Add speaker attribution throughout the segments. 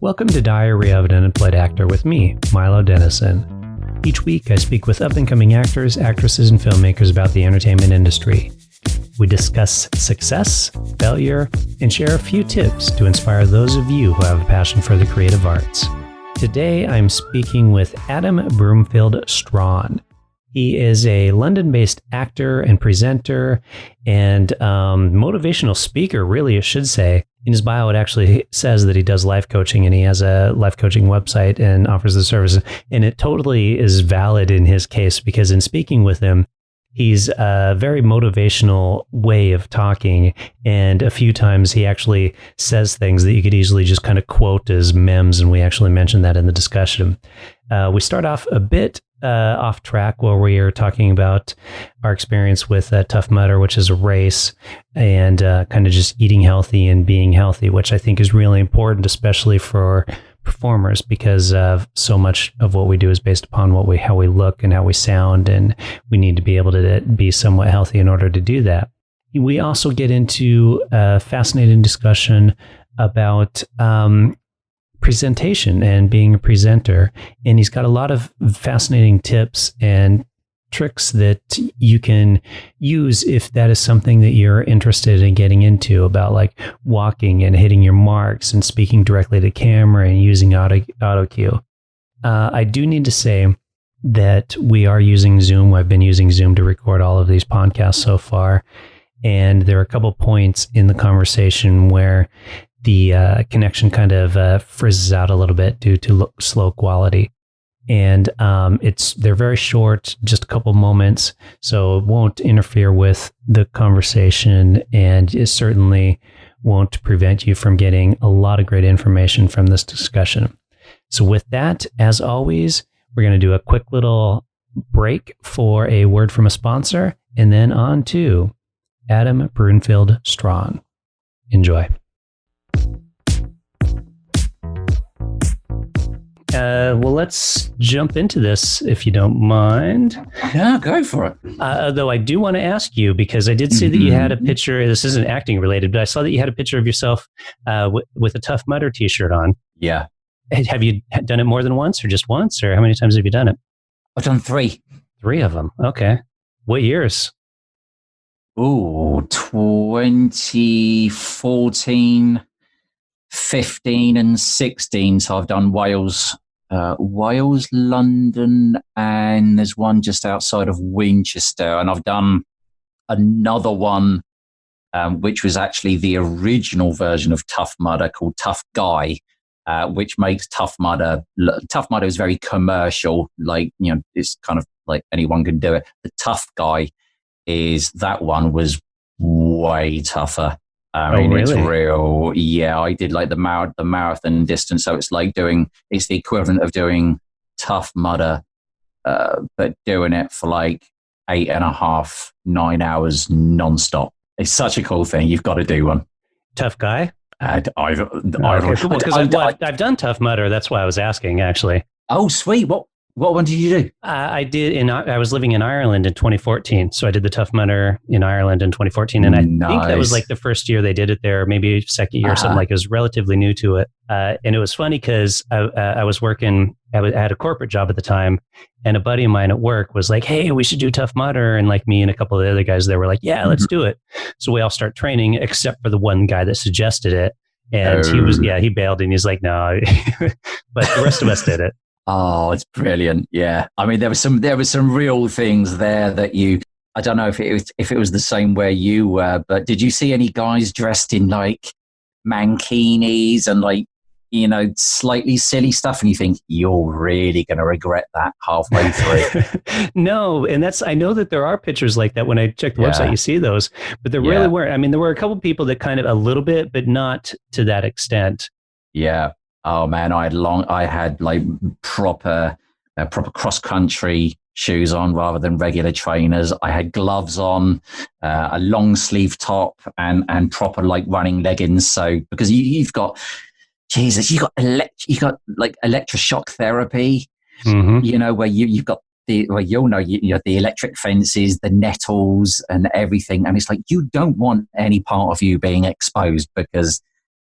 Speaker 1: Welcome to Diary of an Unemployed Actor with me, Milo Dennison. Each week, I speak with up-and-coming actors, actresses, and filmmakers about the entertainment industry. We discuss success, failure, and share a few tips to inspire those of you who have a passion for the creative arts. Today, I'm speaking with Adam Broomfield-Strawn. He is a London-based actor and presenter and motivational speaker, really, I should say. In his bio, it actually says that he does life coaching and he has a life coaching website and offers the services. And it totally is valid in his case because in speaking with him, he's a very motivational way of talking. And a few times he actually says things that you could easily just kind of quote as memes. And we actually mentioned that in the discussion. We start off a bit off track where we are talking about our experience with Tough Mudder, which is a race, and kind of just eating healthy and being healthy, which I think is really important, especially for performers, because so much of what we do is based upon how we look and how we sound, and we need to be able to be somewhat healthy in order to do that. We also get into a fascinating discussion about presentation and being a presenter. And he's got a lot of fascinating tips and tricks that you can use if that is something that you're interested in getting into, about like walking and hitting your marks and speaking directly to camera and using auto cue. I do need to say that we are using Zoom. I've been using Zoom to record all of these podcasts so far. And there are a couple points in the conversation where the connection kind of frizzes out a little bit due to slow quality. And they're very short, just a couple moments, so it won't interfere with the conversation, and it certainly won't prevent you from getting a lot of great information from this discussion. So with that, as always, we're going to do a quick little break for a word from a sponsor, and then on to Adam Broomfield-Strawn. Enjoy. Well, let's jump into this, if you don't mind.
Speaker 2: Yeah, go for it.
Speaker 1: Though I do want to ask you, because I did see that you had a picture, this isn't acting related, but I saw that you had a picture of yourself with a Tough Mudder t-shirt on.
Speaker 2: Yeah.
Speaker 1: Have you done it more than once or just once, or how many times have you done it?
Speaker 2: I've done 3.
Speaker 1: 3 of them. Okay. What years?
Speaker 2: Ooh, 2014, 15 and 16. So I've done Wales, London, and there's one just outside of Winchester. And I've done another one, which was actually the original version of Tough Mudder called Tough Guy, which makes Tough Mudder is very commercial. Like, it's kind of like anyone can do it. The Tough Guy that one was way tougher. I mean, really? It's real. Yeah, I did like the marathon distance. So it's the equivalent of doing Tough Mudder, but doing it for like 8.5, 9 hours nonstop. It's such a cool thing. You've got to do one.
Speaker 1: Tough Guy?
Speaker 2: I've
Speaker 1: done Tough Mudder. That's why I was asking, actually.
Speaker 2: Oh, sweet. What one did you do?
Speaker 1: I did. I was living in Ireland in 2014. So I did the Tough Mudder in Ireland in 2014. And I think that was like the first year they did it there, maybe second year or something. Like, it was relatively new to it. And it was funny because I was working, I had a corporate job at the time. And a buddy of mine at work was like, hey, we should do Tough Mudder. And like me and a couple of the other guys there were like, yeah, let's do it. So we all start training, except for the one guy that suggested it. And he bailed and he's like, no, but the rest of us did it.
Speaker 2: Oh, it's brilliant. Yeah. I mean, there was some real things there that I don't know if it was the same where you were, but did you see any guys dressed in like mankinis and like, slightly silly stuff? And you think, you're really going to regret that halfway through.
Speaker 1: No. And I know that there are pictures like that. When I check the website, you see those, but there really weren't. I mean, there were a couple people that kind of a little bit, but not to that extent.
Speaker 2: Yeah. Oh man, I had like proper cross country shoes on rather than regular trainers. I had gloves on, a long sleeve top, and proper like running leggings. So because you've got, Jesus, you got like electroshock therapy, where you've got the electric fences, the nettles, and everything, and it's like you don't want any part of you being exposed because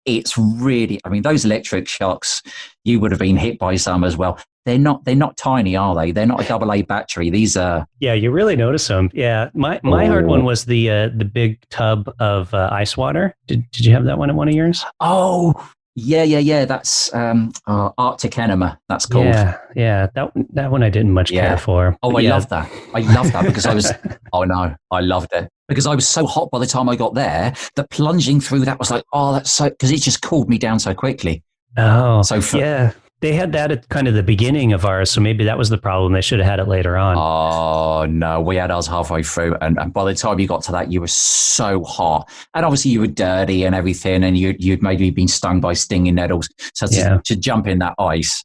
Speaker 2: it's really, I mean, those electric shocks, you would have been hit by some as well. They're not tiny, are they? They're not a AA battery. These are.
Speaker 1: Yeah, you really notice them. Yeah, my hard one was the big tub of ice water. Did you have that one at one of yours?
Speaker 2: Oh, yeah. That's Arctic Enema. That's called.
Speaker 1: Yeah. That one I didn't much care for.
Speaker 2: Oh, I love that. I love that because I was. Oh no, I loved it because I was so hot by the time I got there that plunging through that was like, oh, that's so, because it just cooled me down so quickly.
Speaker 1: Oh, so yeah. They had that at kind of the beginning of ours, so maybe that was the problem. They should have had it later on.
Speaker 2: Oh, no, we had ours halfway through. And by the time you got to that, you were so hot. And obviously you were dirty and everything, and you'd maybe been stung by stinging nettles. So to jump in that ice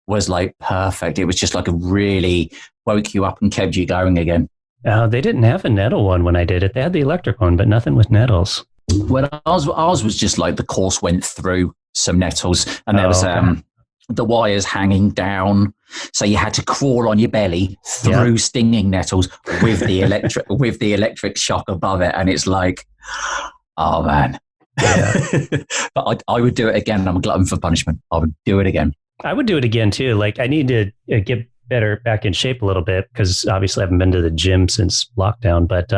Speaker 2: was like perfect. It was just like a really woke you up and kept you going again.
Speaker 1: They didn't have a nettle one when I did it. They had the electric one, but nothing with nettles.
Speaker 2: Well, ours was just like the course went through some nettles, and there was... Okay. The wires hanging down, so you had to crawl on your belly through stinging nettles with the electric shock above it, and it's like, oh man. But I would do it again. I'm a glutton for punishment. I would do it again.
Speaker 1: I would do it again too. Like, I need to get back in shape a little bit because obviously I haven't been to the gym since lockdown. But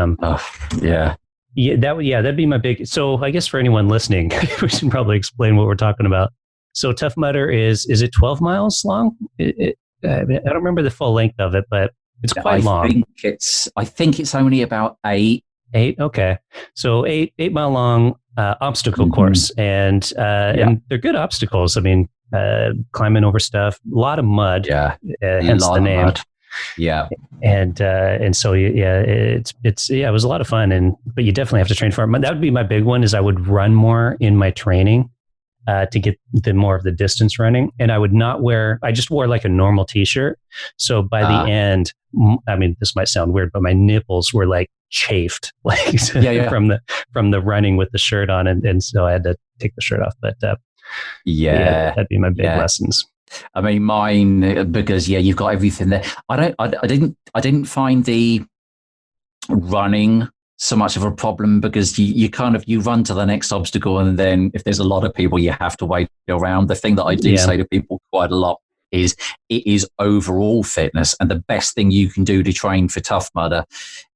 Speaker 1: that'd be my big. So I guess for anyone listening, we should probably explain what we're talking about. So Tough Mudder is it 12 miles long? I don't remember the full length of it, but it's quite long.
Speaker 2: I think it's only about 8.
Speaker 1: 8, okay. So 8-mile long obstacle course, and they're good obstacles. I mean, climbing over stuff, a lot of mud.
Speaker 2: Yeah,
Speaker 1: hence the name.
Speaker 2: Mud. Yeah,
Speaker 1: and so it was a lot of fun, but you definitely have to train for it. That would be my big one. Is I would run more in my training. To get more of the distance running. And I would not I just wore like a normal t-shirt. So by the end, I mean, this might sound weird, but my nipples were like chafed, like from the running with the shirt on. And so I had to take the shirt off. But that'd be my big lessons.
Speaker 2: I mean, mine, because you've got everything there. I didn't find the running so much of a problem because you run to the next obstacle, and then if there's a lot of people, you have to wait around. The thing that I do say to people quite a lot is it is overall fitness, and the best thing you can do to train for Tough Mudder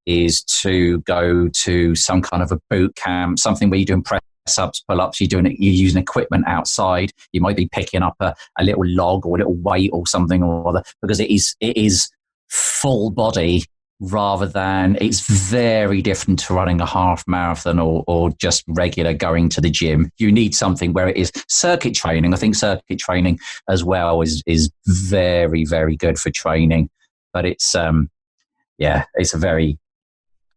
Speaker 2: is to go to some kind of a boot camp, something where you're doing press-ups, pull-ups, you're using equipment outside. You might be picking up a little log or a little weight or something or other, because it is full body. Rather than, it's very different to running a half marathon or just regular going to the gym. You need something where it is circuit training. I think circuit training as well is very, very good for training. But it's it's a very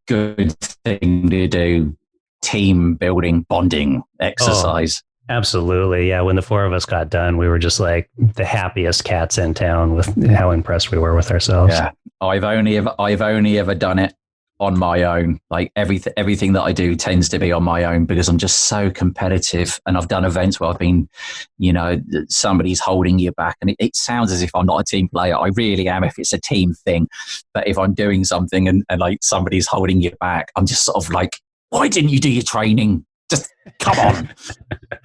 Speaker 2: good thing to do. Team building, bonding exercise.
Speaker 1: Oh, absolutely. Yeah. When the 4 of us got done, we were just like the happiest cats in town with how impressed we were with ourselves.
Speaker 2: Yeah. I've only ever done it on my own. Like everything that I do tends to be on my own because I'm just so competitive. And I've done events where I've been, somebody's holding you back. And it sounds as if I'm not a team player. I really am if it's a team thing. But if I'm doing something and like somebody's holding you back, I'm just sort of like, why didn't you do your training? Just come on.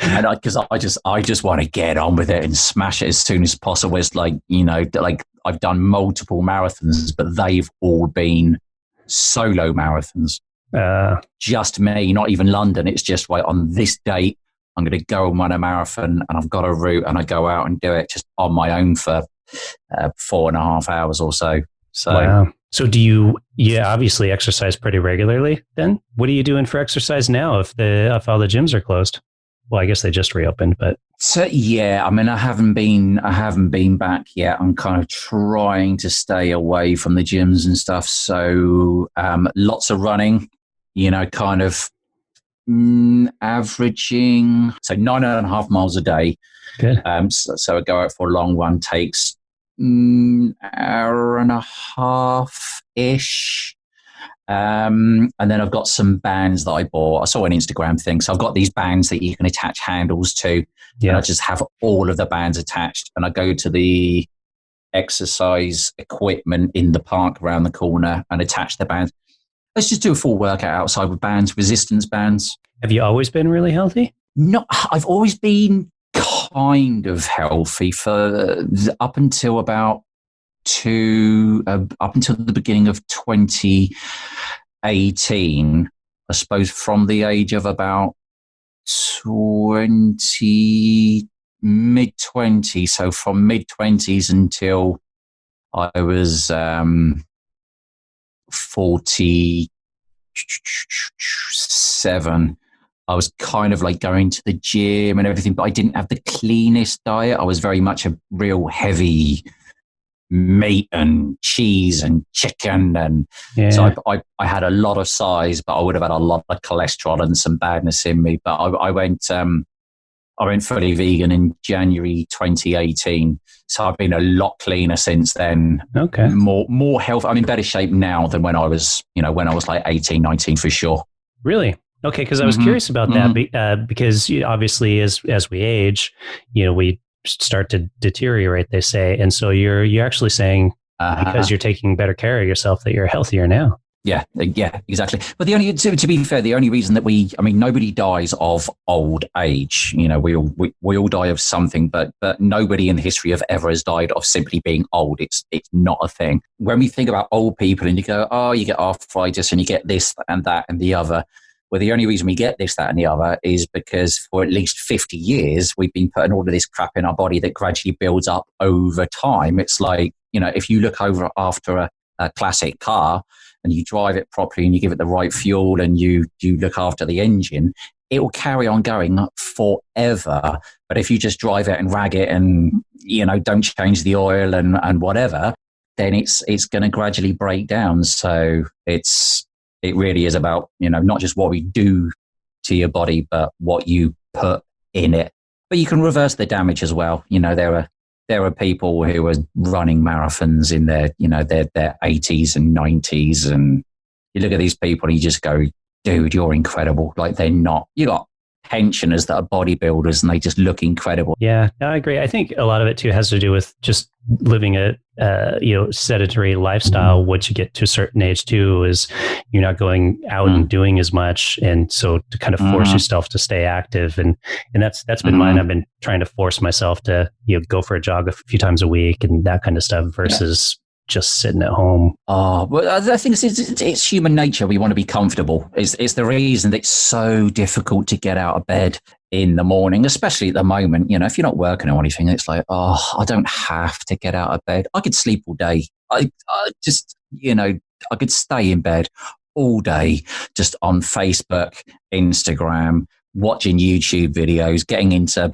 Speaker 2: And because I just want to get on with it and smash it as soon as possible. It's like, like I've done multiple marathons, but they've all been solo marathons. Just me, not even London. It's just like on this date, I'm going to go and run a marathon, and I've got a route, and I go out and do it just on my own for 4.5 hours or so. So,
Speaker 1: wow. So do you obviously exercise pretty regularly then? What are you doing for exercise now if all the gyms are closed? Well, I guess they just reopened, but.
Speaker 2: So, I mean, I haven't been back yet. I'm kind of trying to stay away from the gyms and stuff. So lots of running, kind of averaging, so 9.5 miles a day.
Speaker 1: Good.
Speaker 2: So I go out for a long run, takes hour and a half-ish. And then I've got some bands that I bought. I saw an Instagram thing. So I've got these bands that you can attach handles to. Yeah. And I just have all of the bands attached. And I go to the exercise equipment in the park around the corner and attach the bands. Let's just do a full workout outside with bands, resistance bands.
Speaker 1: Have you always been really healthy?
Speaker 2: Not. I've always been kind of healthy for up until about up until the beginning of 2018. I suppose from the age of about mid-20s. So from mid-20s until I was 47. I was kind of like going to the gym and everything, but I didn't have the cleanest diet. I was very much a real heavy meat and cheese and chicken. And so I had a lot of size, but I would have had a lot of cholesterol and some badness in me. But I went fully vegan in January 2018. So I've been a lot cleaner since then.
Speaker 1: Okay.
Speaker 2: More health. I'm in better shape now than when I was like 18, 19 for sure.
Speaker 1: Really? Okay. Because I was curious about that because obviously as we age, we start to deteriorate, they say. And so you're actually saying because you're taking better care of yourself that you're healthier now. Yeah,
Speaker 2: exactly. But to be fair, the only reason that nobody dies of old age. We all die of something, but nobody in the history of ever has died of simply being old. It's not a thing. When we think about old people and you go, oh, you get arthritis and you get this and that and the other. Well, the only reason we get this, that and the other is because for at least 50 years, we've been putting all of this crap in our body that gradually builds up over time. It's like, if you look over after a classic car, and you drive it properly and you give it the right fuel and you look after the engine, it will carry on going forever. But if you just drive it and rag it and, don't change the oil and whatever, then it's going to gradually break down. So it really is about, not just what we do to your body, but what you put in it. But you can reverse the damage as well. There are people who are running marathons in their 80s and 90s, and you look at these people and you just go, dude, you're incredible. Like they're not. You got pensioners that are bodybuilders and they just look incredible.
Speaker 1: Yeah, no, I agree. I think a lot of it too has to do with just living a sedentary lifestyle. Once you get to a certain age too, is you're not going out and doing as much, and so to kind of force yourself to stay active, and that's been mine. I've been trying to force myself to go for a jog a few times a week and that kind of stuff versus just sitting at home.
Speaker 2: Oh, well, I think it's human nature. We want to be comfortable. It's the reason that it's so difficult to get out of bed in the morning, especially at the moment. If you're not working or anything, it's like, oh, I don't have to get out of bed. I could sleep all day. I could stay in bed all day, just on Facebook, Instagram, watching YouTube videos, getting into,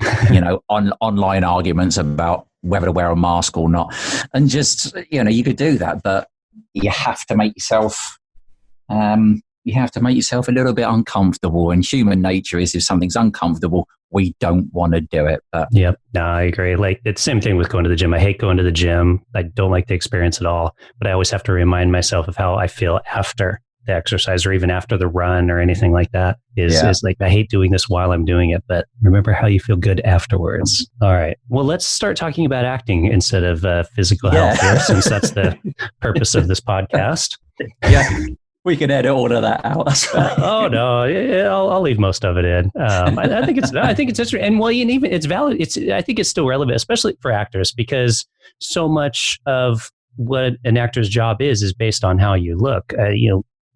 Speaker 2: online arguments about whether to wear a mask or not. And just, you could do that, but you have to make yourself, a little bit uncomfortable. And human nature is if something's uncomfortable, we don't want to do it. But
Speaker 1: yep. No, I agree. Like it's the same thing with going to the gym. I hate going to the gym. I don't like the experience at all, but I always have to remind myself of how I feel after the exercise or even after the run or anything like that is like, I hate doing this while I'm doing it, but remember how you feel good afterwards. All right. Well, let's start talking about acting instead of physical health here, since that's the purpose of this podcast.
Speaker 2: Yeah. We can edit all of that out.
Speaker 1: Oh no, I'll leave most of it in. I think it's interesting, and even it's valid. I think it's still relevant, especially for actors, because so much of what an actor's job is based on how you look.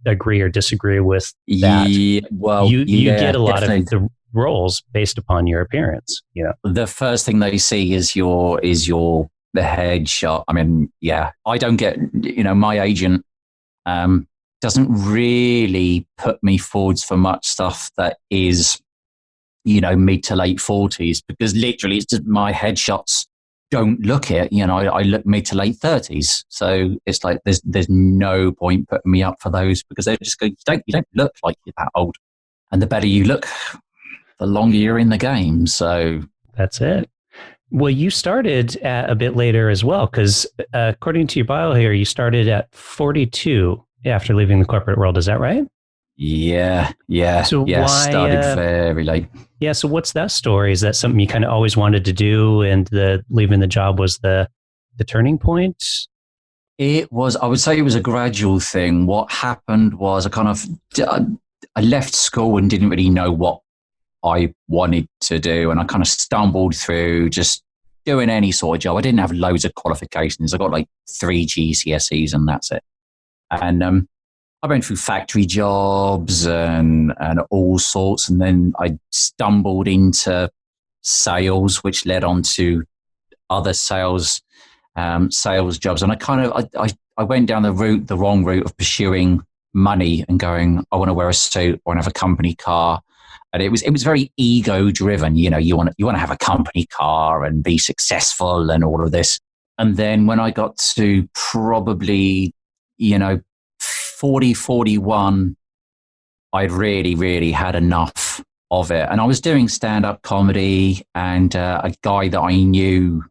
Speaker 1: Agree or disagree with that?
Speaker 2: Yeah, well,
Speaker 1: you get a lot of the roles based upon your appearance.
Speaker 2: The first thing they see is the headshot. I mean, I don't get. My agent doesn't really put me forwards for much stuff that is, mid to late 40s, because literally it's just my headshots don't look it. I look mid to late 30s. So it's like there's no point putting me up for those, because they just go, you don't look like you're that old. And the better you look, the longer you're in the game. So
Speaker 1: that's it. Well, you started a bit later as well, because according to your bio here, you started at 42 after leaving the corporate world. Is that right?
Speaker 2: Yeah.
Speaker 1: So
Speaker 2: started very late.
Speaker 1: Yeah. So what's that story? Is that something you kind of always wanted to do, and leaving the job was the turning point?
Speaker 2: It was. I would say it was a gradual thing. What happened was I left school and didn't really know what I wanted to do. And I kind of stumbled through just doing any sort of job. I didn't have loads of qualifications. I got like 3 GCSEs and that's it. And I went through factory jobs and all sorts. And then I stumbled into sales, which led on to other sales jobs. And I went down the wrong route of pursuing money and going, I want to wear a suit, I want to have a company car. And it was very ego driven. You want to have a company car and be successful and all of this. And then when I got to probably, 40, 41, I'd really, really had enough of it. And I was doing stand-up comedy, and a guy that I knew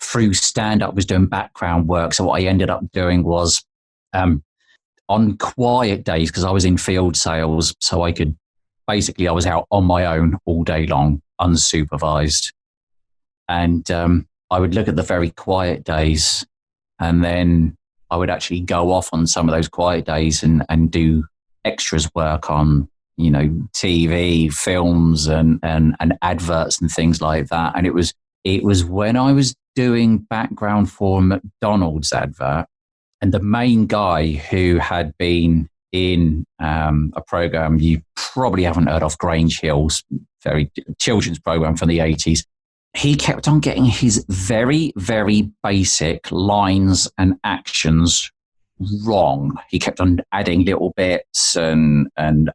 Speaker 2: through stand-up was doing background work. So what I ended up doing was on quiet days, because I was in field sales, so I was out on my own all day long, unsupervised. And I would look at the very quiet days, and then I would actually go off on some of those quiet days and do extras work on, TV, films and adverts and things like that. And it was when I was doing background for a McDonald's advert, and the main guy who had been in a program you probably haven't heard of, Grange Hills, very children's program from the 80s. He kept on getting his very, very basic lines and actions wrong. He kept on adding little bits and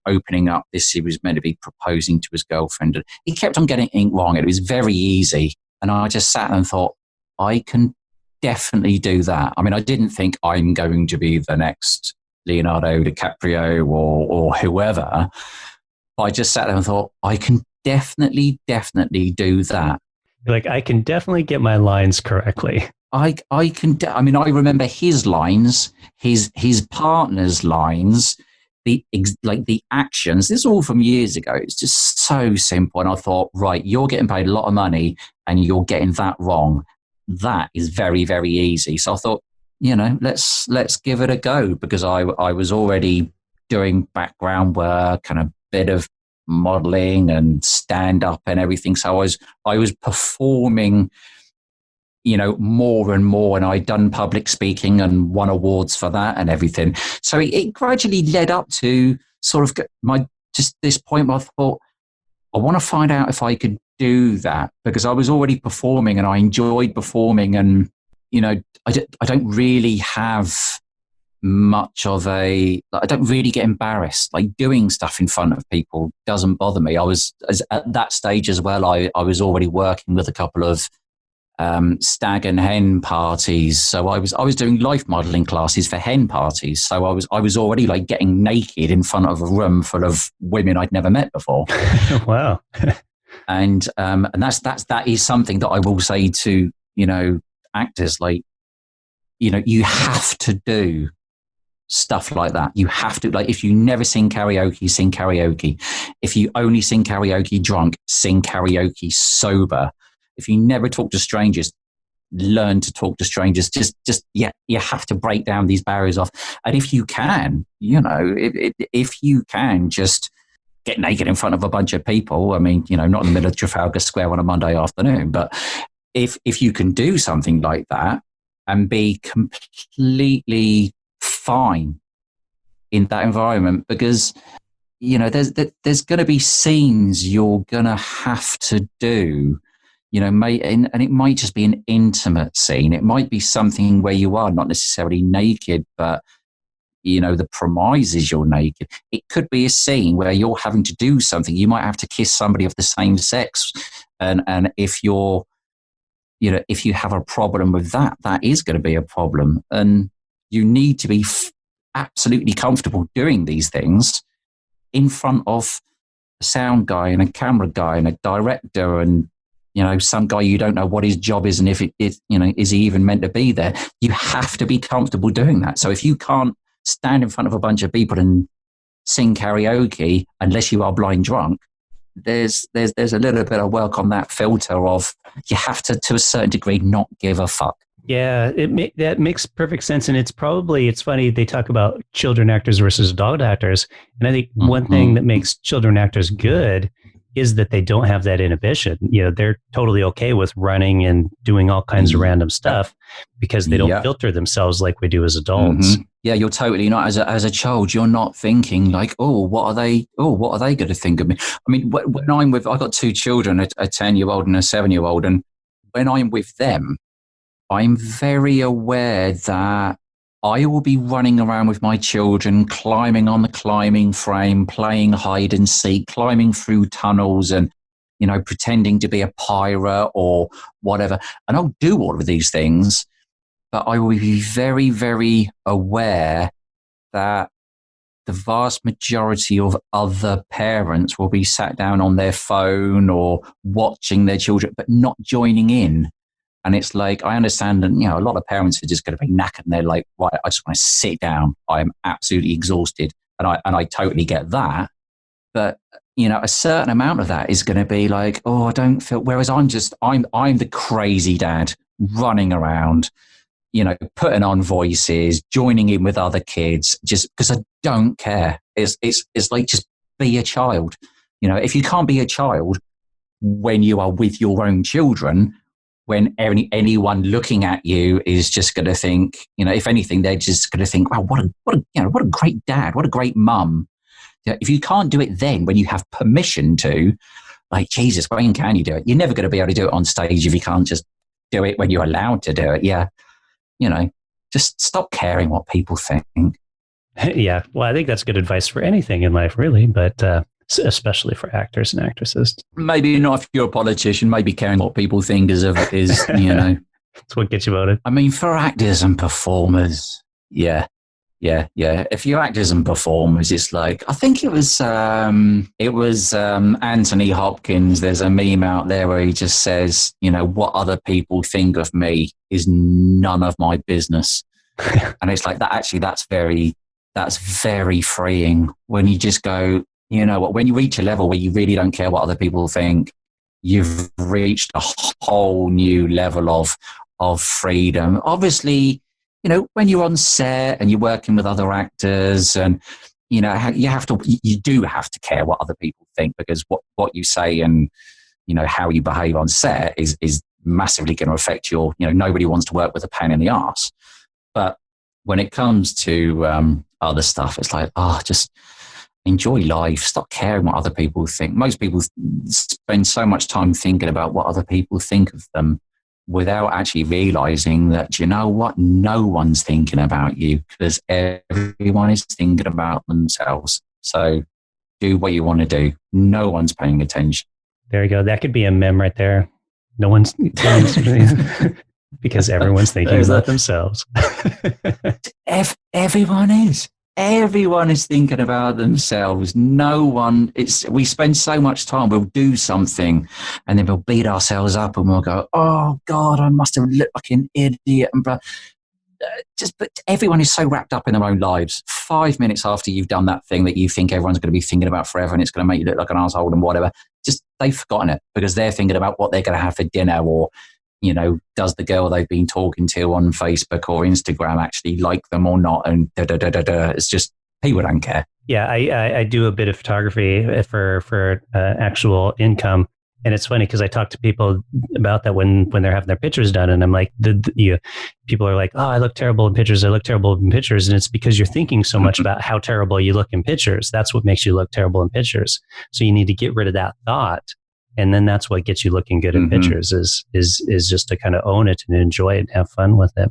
Speaker 2: opening up this. He was meant to be proposing to his girlfriend. He kept on getting it wrong. It was very easy. And I just sat and thought, I can definitely do that. I mean, I didn't think I'm going to be the next Leonardo DiCaprio or whoever. But I just sat there and thought, I can definitely do that.
Speaker 1: Like, I can definitely get my lines correctly.
Speaker 2: I remember his lines, his partner's lines, the actions. This is all from years ago. It's just so simple. And I thought, right, you're getting paid a lot of money and you're getting that wrong. That is very, very easy. So I thought, let's give it a go, because I was already doing background work and a bit of modeling and stand up and everything. So I was performing, more and more, and I'd done public speaking and won awards for that and everything. So it gradually led up to sort of this point where I thought, I want to find out if I could do that, because I was already performing and I enjoyed performing, and I don't really have much of I don't really get embarrassed. Like, doing stuff in front of people doesn't bother me. I was at that stage as well. I was already working with a couple of stag and hen parties. So I was doing life modeling classes for hen parties. So I was already like getting naked in front of a room full of women I'd never met before.
Speaker 1: Wow.
Speaker 2: And that is something that I will say to, actors, like, you have to do stuff like that. You have to, like, if you never sing karaoke, sing karaoke. If you only sing karaoke drunk, sing karaoke sober. If you never talk to strangers, learn to talk to strangers. You have to break down these barriers off. And if you can, if you can just get naked in front of a bunch of people, I mean, not in the middle of Trafalgar Square on a Monday afternoon, but if you can do something like that and be completely fine in that environment, because there's going to be scenes you're going to have to do, and it might just be an intimate scene. It might be something where you are not necessarily naked, but the premise is you're naked. It could be a scene where you're having to do something. You might have to kiss somebody of the same sex, and if if you have a problem with that, that is going to be a problem, and you need to be absolutely comfortable doing these things in front of a sound guy and a camera guy and a director and some guy you don't know what his job is, and if is he even meant to be there. You have to be comfortable doing that. So if you can't stand in front of a bunch of people and sing karaoke unless you are blind drunk, there's a little bit of work on that filter of, you have to a certain degree not give a fuck.
Speaker 1: Yeah, that makes perfect sense. And it's funny, they talk about children actors versus adult actors. And I think one thing that makes children actors good is that they don't have that inhibition. They're totally okay with running and doing all kinds of random stuff because they don't filter themselves like we do as adults.
Speaker 2: Mm-hmm. Yeah, you're totally not. As a child, you're not thinking like, what are they going to think of me? I mean, when I've got two children, a 10-year-old and a 7-year-old, and when I'm with them, I'm very aware that I will be running around with my children, climbing on the climbing frame, playing hide and seek, climbing through tunnels and, pretending to be a pirate or whatever. And I'll do all of these things, but I will be very, very aware that the vast majority of other parents will be sat down on their phone or watching their children, but not joining in. And it's like, I understand that, a lot of parents are just going to be knackered and they're like, right, I just want to sit down. I'm absolutely exhausted. And I totally get that. But, a certain amount of that is going to be like, I don't feel, whereas I'm the crazy dad running around, putting on voices, joining in with other kids, just because I don't care. It's like, just be a child. If you can't be a child when you are with your own children, when anyone looking at you is just going to think, if anything, they're just going to think, wow, what a great dad, what a great mum. If you can't do it then when you have permission to, like, Jesus, when can you do it? You're never going to be able to do it on stage if you can't just do it when you're allowed to do it. Yeah. Just stop caring what people think.
Speaker 1: Yeah. Well, I think that's good advice for anything in life, really, but especially for actors and actresses.
Speaker 2: Maybe not if you're a politician, maybe caring what people think is
Speaker 1: That's what gets you voted.
Speaker 2: I mean, for actors and performers, yeah. If you're actors and performers, it's like, I think it was Anthony Hopkins. There's a meme out there where he just says, what other people think of me is none of my business. And it's like that. Actually, that's very freeing when you just go, when you reach a level where you really don't care what other people think, you've reached a whole new level of freedom. Obviously, when you're on set and you're working with other actors and, you do have to care what other people think, because what you say and, how you behave on set is massively going to affect your, nobody wants to work with a pain in the arse. But when it comes to other stuff, it's like, just enjoy life. Stop caring what other people think. Most people spend so much time thinking about what other people think of them without actually realizing that, what? No one's thinking about you, because everyone is thinking about themselves. So do what you want to do. No one's paying attention.
Speaker 1: There you go. That could be a meme right there. No one's because everyone's thinking about themselves.
Speaker 2: Everyone is. Everyone is thinking about themselves. No one, we spend so much time, we'll do something and then we'll beat ourselves up and we'll go, oh God, I must have looked like an idiot. And but everyone is so wrapped up in their own lives. 5 minutes after you've done that thing that you think everyone's going to be thinking about forever and it's going to make you look like an asshole and whatever, just they've forgotten it because they're thinking about what they're going to have for dinner, or does the girl they've been talking to on Facebook or Instagram actually like them or not? And It's just, people don't care.
Speaker 1: Yeah, I do a bit of photography for actual income. And it's funny because I talk to people about that when they're having their pictures done. And I'm like, people are like, oh, I look terrible in pictures. I look terrible in pictures. And it's because you're thinking so much about how terrible you look in pictures. That's what makes you look terrible in pictures. So you need to get rid of that thought. And then that's what gets you looking good in pictures is just to kind of own it and enjoy it and have fun with it.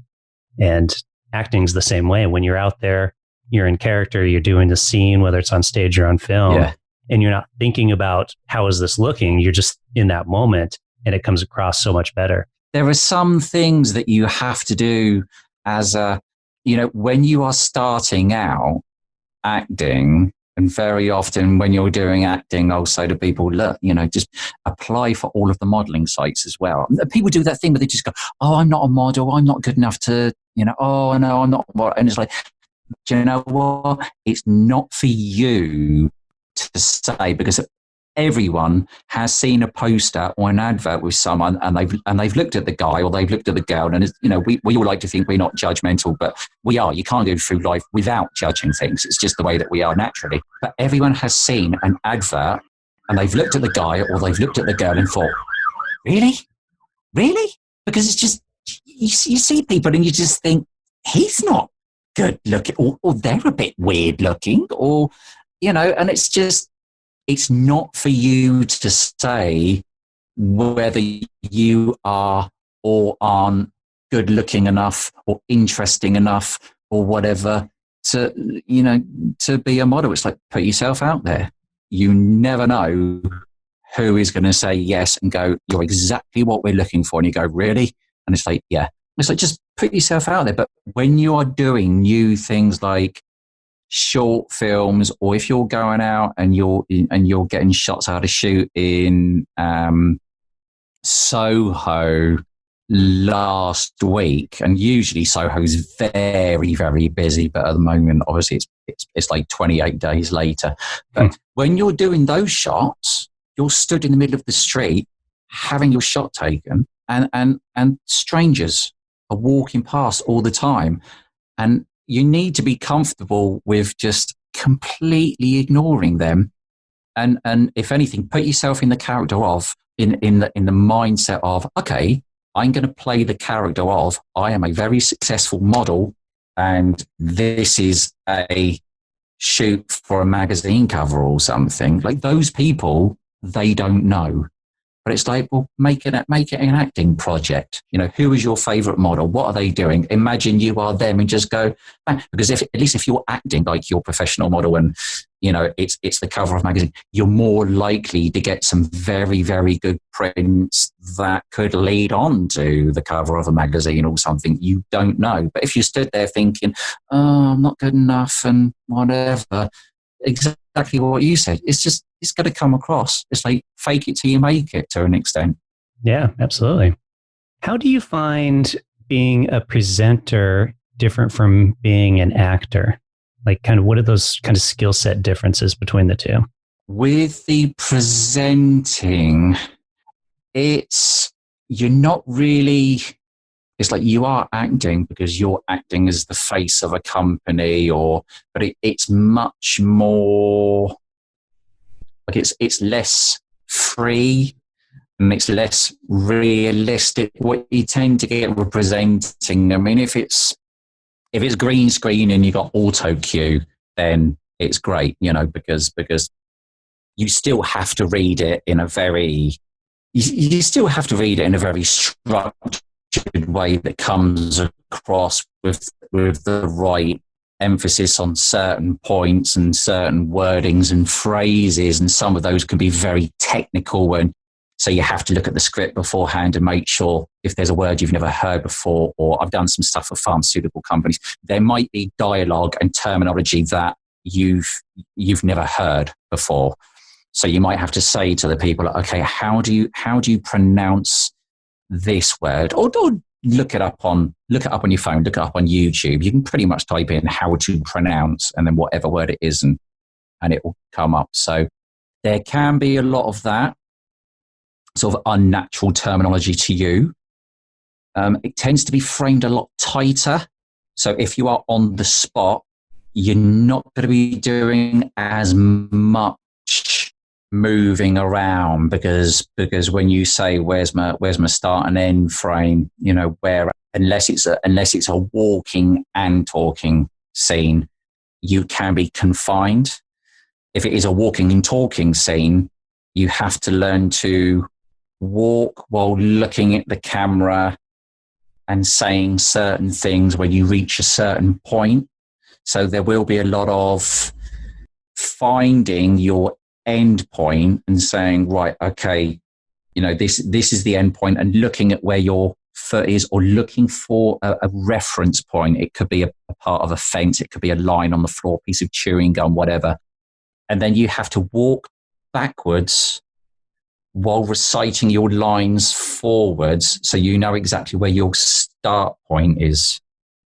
Speaker 1: And acting's the same way. When you're out there, you're in character, you're doing the scene, whether it's on stage or on film, and you're not thinking about how is this looking. You're just in that moment and it comes across so much better.
Speaker 2: There are some things that you have to do as when you are starting out acting. And very often when you're doing acting, I'll say to people, look, just apply for all of the modeling sites as well. People do that thing where they just go, oh, I'm not a model. I'm not good enough to, oh, no, I'm not. And it's like, do you know what? It's not for you to say, because everyone has seen a poster or an advert with someone and they've looked at the guy or they've looked at the girl, and we all like to think we're not judgmental, but we are. You can't go through life without judging things. It's just the way that we are naturally. But everyone has seen an advert and they've looked at the guy or they've looked at the girl and thought, really? Really? Because it's just, you see people and you just think, he's not good looking, or they're a bit weird looking, or, and it's not for you to say whether you are or aren't good looking enough or interesting enough or whatever to be a model. It's like, put yourself out there. You never know who is going to say yes and go, you're exactly what we're looking for. And you go, really? And it's like, yeah. It's like, just put yourself out there. But when you are doing new things like short films, or if you're going out and you're getting shots out of shoot in Soho last week, and usually Soho's very, very busy, but at the moment, obviously, it's like 28 days later. But when you're doing those shots, you're stood in the middle of the street having your shot taken, and strangers are walking past all the time, and you need to be comfortable with just completely ignoring them, and if anything, put yourself in the character of in the mindset of, okay, I'm going to play the character of, I am a very successful model, and this is a shoot for a magazine cover or something. Like, those people, they don't know. But it's like, well, make it an acting project. Who is your favorite model? What are they doing? Imagine you are them and just go, because at least if you're acting like your professional model and, it's the cover of a magazine, you're more likely to get some very, very good prints that could lead on to the cover of a magazine or something. You don't know. But if you stood there thinking, oh, I'm not good enough and whatever, exactly what you said, it's got to come across. It's like, fake it till you make it, to an extent.
Speaker 1: Yeah, absolutely. How do you find being a presenter different from being an actor? Like, kind of, what are those kind of skill set differences between the two?
Speaker 2: With the presenting, you're not really, it's like you are acting because you're acting as the face of a company, but it's much more, like, it's less free and it's less realistic what you tend to get representing. I mean, if it's green screen and you got auto cue, then it's great, because you still have to read it in a very, you still have to read it in a very structured way that comes across with the right emphasis on certain points and certain wordings and phrases, and some of those can be very technical, and so you have to look at the script beforehand and make sure if there's a word you've never heard before. Or I've done some stuff for pharmaceutical companies, there might be dialogue and terminology that you've never heard before, so you might have to say to the people, okay, how do you pronounce this word, or look it up on your phone, look it up on YouTube. You can pretty much type in how to pronounce and then whatever word it is, and it will come up. So there can be a lot of that sort of unnatural terminology to you. It tends to be framed a lot tighter. So if you are on the spot, you're not going to be doing as much moving around, because when you say where's my start and end frame, where, unless it's a walking and talking scene, you can be confined. If it is a walking and talking scene, you have to learn to walk while looking at the camera and saying certain things when you reach a certain point. So there will be a lot of finding your end point and saying, right, okay, this is the end point, and looking at where your foot is, or looking for a reference point. It could be a part of a fence, it could be a line on the floor, piece of chewing gum, whatever. And then you have to walk backwards while reciting your lines forwards, so you know exactly where your start point is.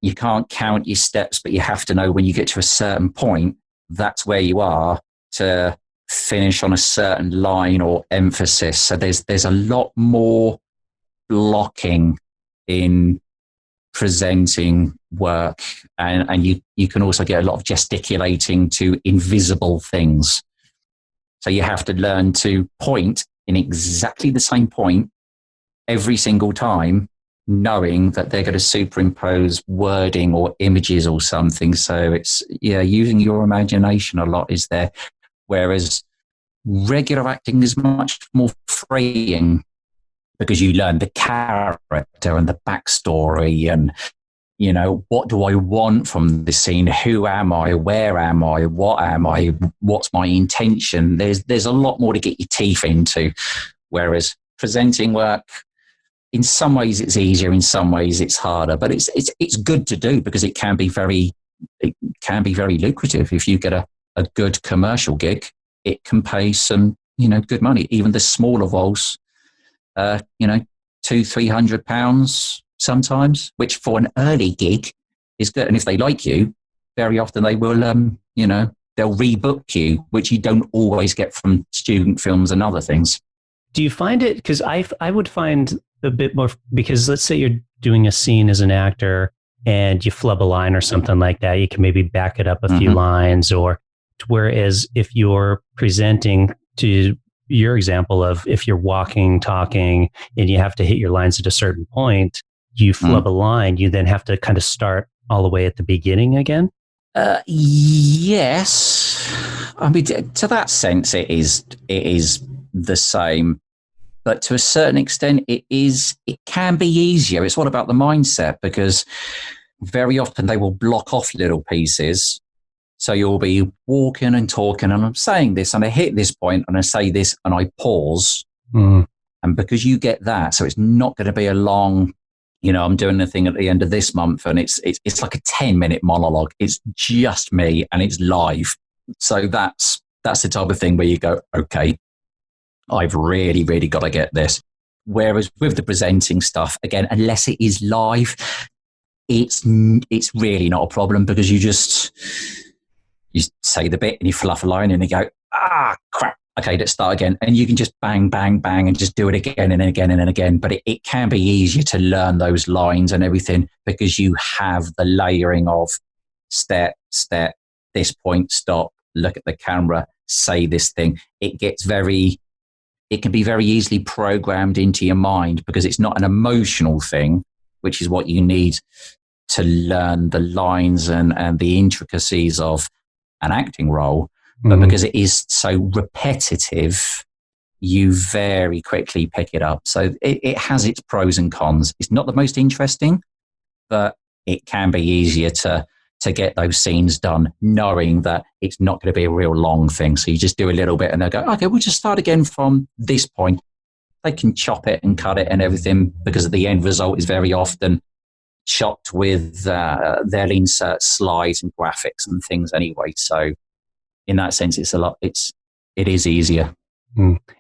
Speaker 2: You can't count your steps, but you have to know when you get to a certain point, that's where you are, to finish on a certain line or emphasis. So there's a lot more blocking in presenting work, and you can also get a lot of gesticulating to invisible things. So you have to learn to point in exactly the same point every single time, knowing that they're going to superimpose wording or images or something. So it's, using your imagination a lot is there. Whereas regular acting is much more freeing because you learn the character and the backstory and, what do I want from the scene? Who am I? Where am I? What am I? What's my intention? There's a lot more to get your teeth into. Whereas presenting work, in some ways it's easier, in some ways it's harder, but it's good to do because it can be very lucrative. If you get a good commercial gig, it can pay some, good money. Even the smaller roles, £200-300 sometimes, which for an early gig is good. And if they like you, very often they will, they'll rebook you, which you don't always get from student films and other things.
Speaker 1: Do you find it, because I would find a bit more, because let's say you're doing a scene as an actor and you flub a line or something like that, you can maybe back it up a few lines, or whereas if you're presenting, to your example of if you're walking, talking, and you have to hit your lines at a certain point, you flub a line, you then have to kind of start all the way at the beginning again?
Speaker 2: Yes. I mean, to that sense, it is the same. But to a certain extent, it can be easier. It's all about the mindset, because very often they will block off little pieces. So you'll be walking and talking, and I'm saying this, and I hit this point, and I say this, and I pause. And because you get that, so it's not going to be a long, I'm doing a thing at the end of this month, and it's like a 10-minute monologue. It's just me, and it's live. So that's the type of thing where you go, okay, I've really, really got to get this. Whereas with the presenting stuff, again, unless it is live, it's really not a problem, because you say the bit and you fluff a line and you go, crap. Okay, let's start again. And you can just bang, bang, bang and just do it again and again and again. But it can be easier to learn those lines and everything, because you have the layering of step, this point, stop, look at the camera, say this thing. It can be very easily programmed into your mind, because it's not an emotional thing, which is what you need to learn the lines and the intricacies of an acting role. But because it is so repetitive, you very quickly pick it up. So it has its pros and cons. It's not the most interesting, but it can be easier to get those scenes done, knowing that it's not going to be a real long thing. So you just do a little bit and they'll go, okay, we'll just start again from this point. They can chop it and cut it and everything, because the end result is very often chopped with, they'll insert slides and graphics and things anyway. So in that sense, it is easier.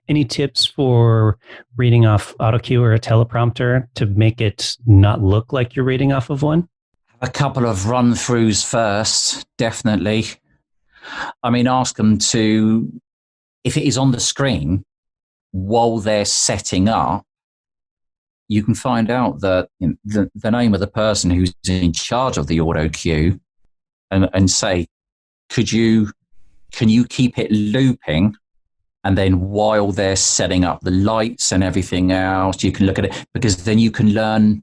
Speaker 1: Any tips for reading off autocue or a teleprompter to make it not look like you're reading off of one?
Speaker 2: A couple of run-throughs first, definitely. I mean, ask them to, if it is on the screen, while they're setting up, you can find out that the name of the person who's in charge of the auto cue, and say, can you keep it looping? And then while they're setting up the lights and everything else, you can look at it, because then you can learn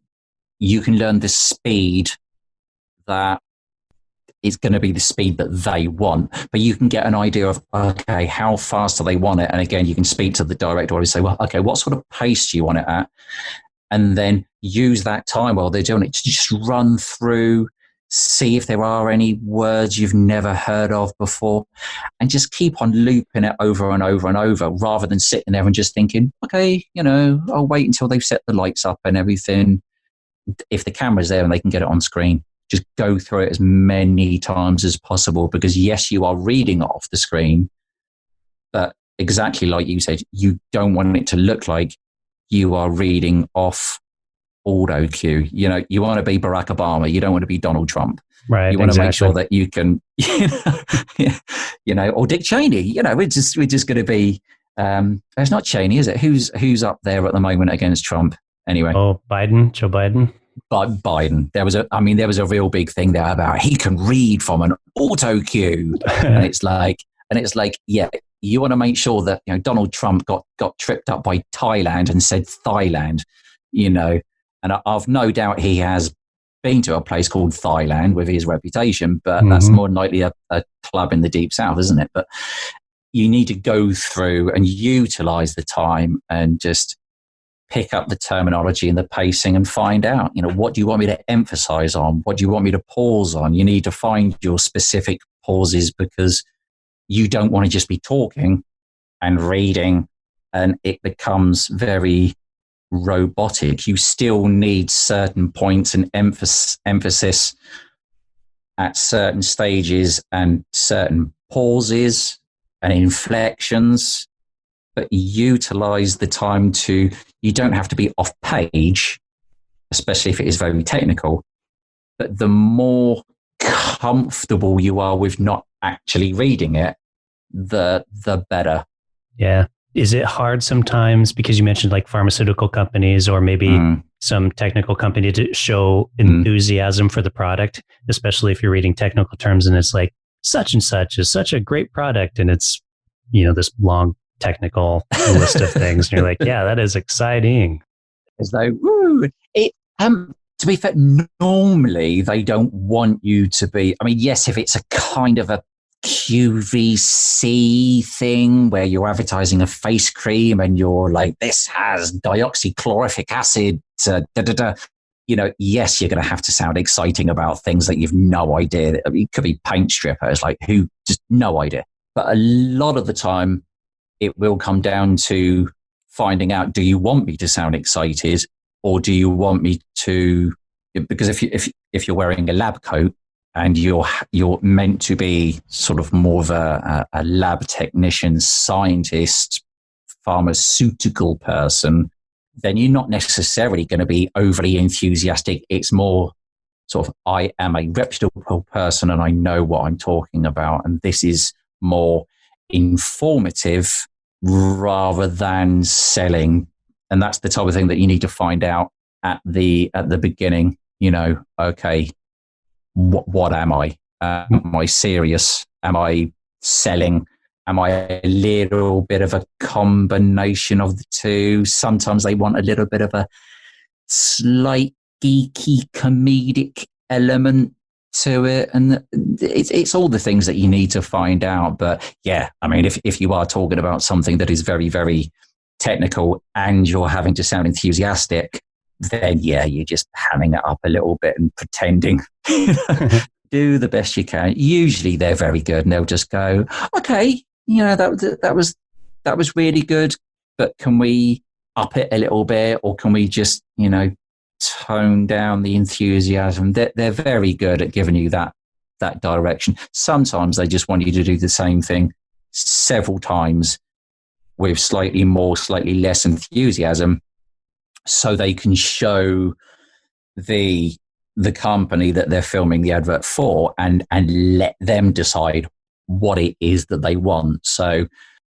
Speaker 2: the speed that is going to be the speed that they want. But you can get an idea of, okay, how fast do they want it? And again, you can speak to the director and say, well, okay, what sort of pace do you want it at? And then use that time while they're doing it to just run through, see if there are any words you've never heard of before, and just keep on looping it over and over and over, rather than sitting there and just thinking, okay, I'll wait until they've set the lights up and everything. If the camera's there and they can get it on screen, just go through it as many times as possible, because yes, you are reading off the screen, but exactly like you said, you don't want it to look like you are reading off auto cue. You want to be Barack Obama. You don't want to be Donald Trump.
Speaker 1: Right.
Speaker 2: You want to make sure that you can, or Dick Cheney. We're just going to be. It's not Cheney, is it? Who's up there at the moment against Trump? Anyway.
Speaker 1: Oh, Joe Biden.
Speaker 2: Biden. There was a real big thing there about he can read from an auto cue, and it's like, yeah, you want to make sure that, Donald Trump got tripped up by Thailand and said Thailand, and I've no doubt he has been to a place called Thailand with his reputation, but that's more than likely a club in the deep south, isn't it? But you need to go through and utilize the time and just pick up the terminology and the pacing and find out, what do you want me to emphasize on? What do you want me to pause on? You need to find your specific pauses, because you don't want to just be talking and reading and it becomes very robotic. You still need certain points and emphasis at certain stages and certain pauses and inflections, but utilize the time you don't have to be off page, especially if it is very technical, but the more comfortable you are with not actually reading it, the better.
Speaker 1: Yeah. Is it hard sometimes, because you mentioned like pharmaceutical companies or maybe some technical company, to show enthusiasm for the product, especially if you're reading technical terms and it's like such and such is such a great product and it's, this long technical list of things. And you're like, yeah, that is exciting.
Speaker 2: As though, woo, to be fair, normally they don't want you to be, yes, if it's a kind of a QVC thing where you're advertising a face cream and you're like, this has deoxychloric acid, yes, you're going to have to sound exciting about things that you've no idea. It could be paint strippers, like who just no idea. But a lot of the time it will come down to finding out, do you want me to sound excited, or do you want me to, because if you're wearing a lab coat, and you're meant to be sort of more of a lab technician, scientist, pharmaceutical person, then you're not necessarily going to be overly enthusiastic. It's more sort of, I am a reputable person and I know what I'm talking about. And this is more informative rather than selling. And that's the type of thing that you need to find out at the beginning. Okay, what am I? Am I serious? Am I selling? Am I a little bit of a combination of the two? Sometimes they want a little bit of a slight geeky comedic element to it. And it's all the things that you need to find out. But yeah, if you are talking about something that is very, very technical and you're having to sound enthusiastic, then yeah, you're just hamming it up a little bit and pretending. Do the best you can. Usually they're very good and they'll just go, okay, that was really good, but can we up it a little bit, or can we just, tone down the enthusiasm? They're very good at giving you that direction. Sometimes they just want you to do the same thing several times with slightly more, slightly less enthusiasm, so they can show the company that they're filming the advert for and let them decide what it is that they want. So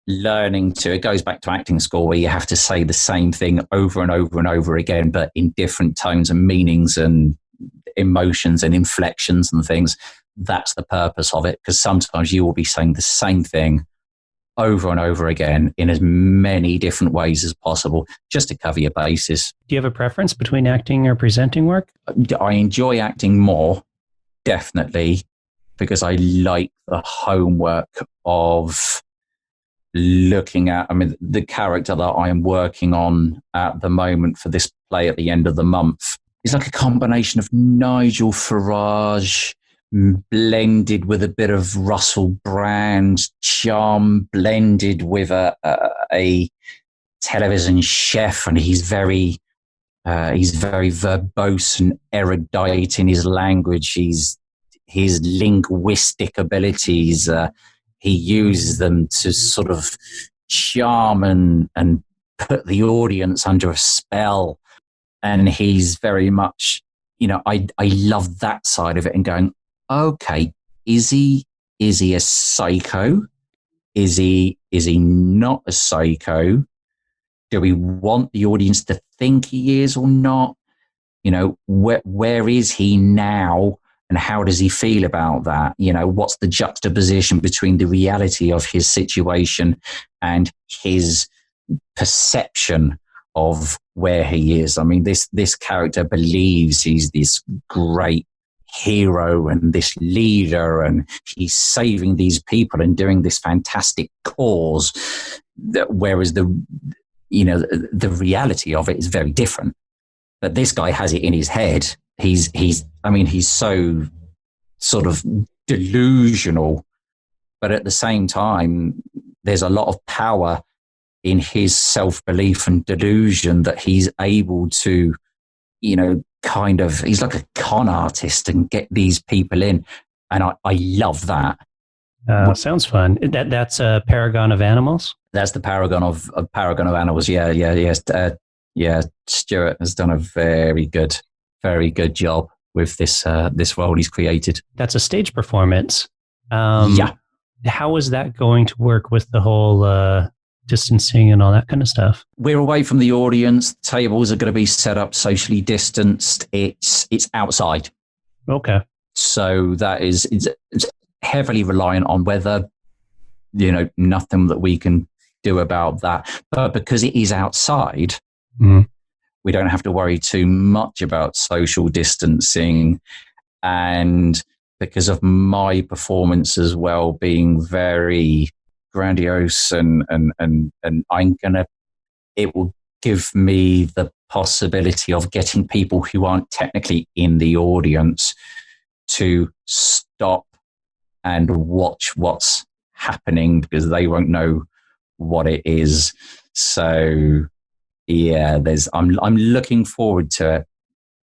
Speaker 2: it goes back to acting school, where you have to say the same thing over and over and over again, but in different tones and meanings and emotions and inflections and things. That's the purpose of it, because sometimes you will be saying the same thing over and over again in as many different ways as possible, just to cover your bases.
Speaker 1: Do you have a preference between acting or presenting work?
Speaker 2: I enjoy acting more, definitely, because I like the homework of looking at, the character that I am working on at the moment for this play at the end of the month is like a combination of Nigel Farage blended with a bit of Russell Brand charm, blended with a television chef, and he's very verbose and erudite in his language. His linguistic abilities, he uses them to sort of charm and put the audience under a spell. And he's very much, I love that side of it, and going, okay, is he a psycho? Is he not a psycho? Do we want the audience to think he is or not? Where is he now? and how does he feel about that? You know, what's the juxtaposition between the reality of his situation and his perception of where he is? I mean, this character believes he's this great hero and this leader, and he's saving these people and doing this fantastic cause, whereas the reality of it is very different. But this guy has it in his head. He's so sort of delusional, but at the same time, there's a lot of power in his self-belief and delusion that he's able to, he's like a con artist and get these people in. And I love that.
Speaker 1: Sounds fun. That's a Paragon of Animals?
Speaker 2: That's the Paragon of Animals. Yeah. Stuart has done a very good job with this role he's created.
Speaker 1: That's a stage performance.
Speaker 2: Yeah.
Speaker 1: How is that going to work with the whole distancing and all that kind of stuff?
Speaker 2: We're away from the audience. Tables are going to be set up socially distanced. It's outside.
Speaker 1: Okay.
Speaker 2: So it's heavily reliant on weather. Nothing that we can do about that. But because it is outside, we don't have to worry too much about social distancing. And because of my performance as well being very grandiose and it will give me the possibility of getting people who aren't technically in the audience to stop and watch what's happening, because they won't know what it is. So yeah, I'm looking forward to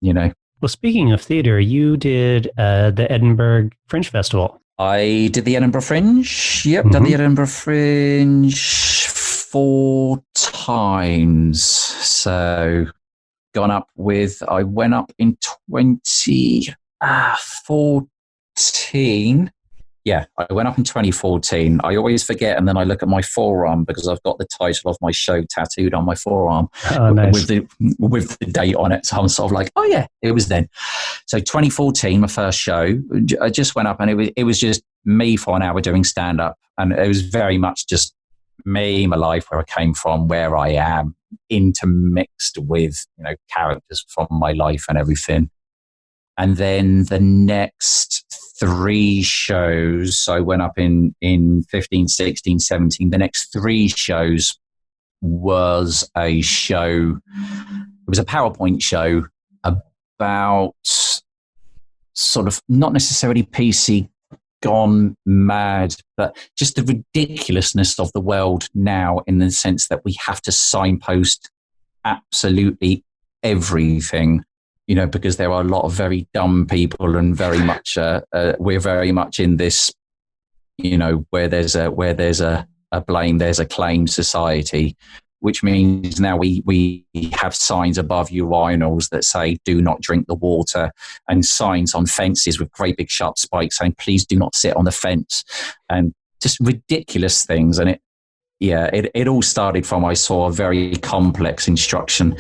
Speaker 2: it,
Speaker 1: Well, speaking of theater, you did the Edinburgh Fringe Festival.
Speaker 2: I did the Edinburgh Fringe. Yep, done the Edinburgh Fringe 4 times. So I went up in 2014. Yeah, I went up in 2014. I always forget, and then I look at my forearm because I've got the title of my show tattooed on my forearm.
Speaker 1: Oh, nice.
Speaker 2: with the date on it. So I'm sort of like, oh yeah, it was then. So 2014, my first show. I just went up, and it was just me for an hour doing stand up, and it was very much just me, my life, where I came from, where I am, intermixed with characters from my life and everything. And then the next 3 shows, so I went up in 15, 16, 17. The next 3 shows was a show. It was a PowerPoint show about sort of not necessarily PC gone mad, but just the ridiculousness of the world now, in the sense that we have to signpost absolutely everything. Because there are a lot of very dumb people, and very much we're very much in this, where there's a blame, there's a claim society, which means now we have signs above urinals that say "Do not drink the water," and signs on fences with great big sharp spikes saying "Please do not sit on the fence," and just ridiculous things. And it all started from, I saw a very complex instruction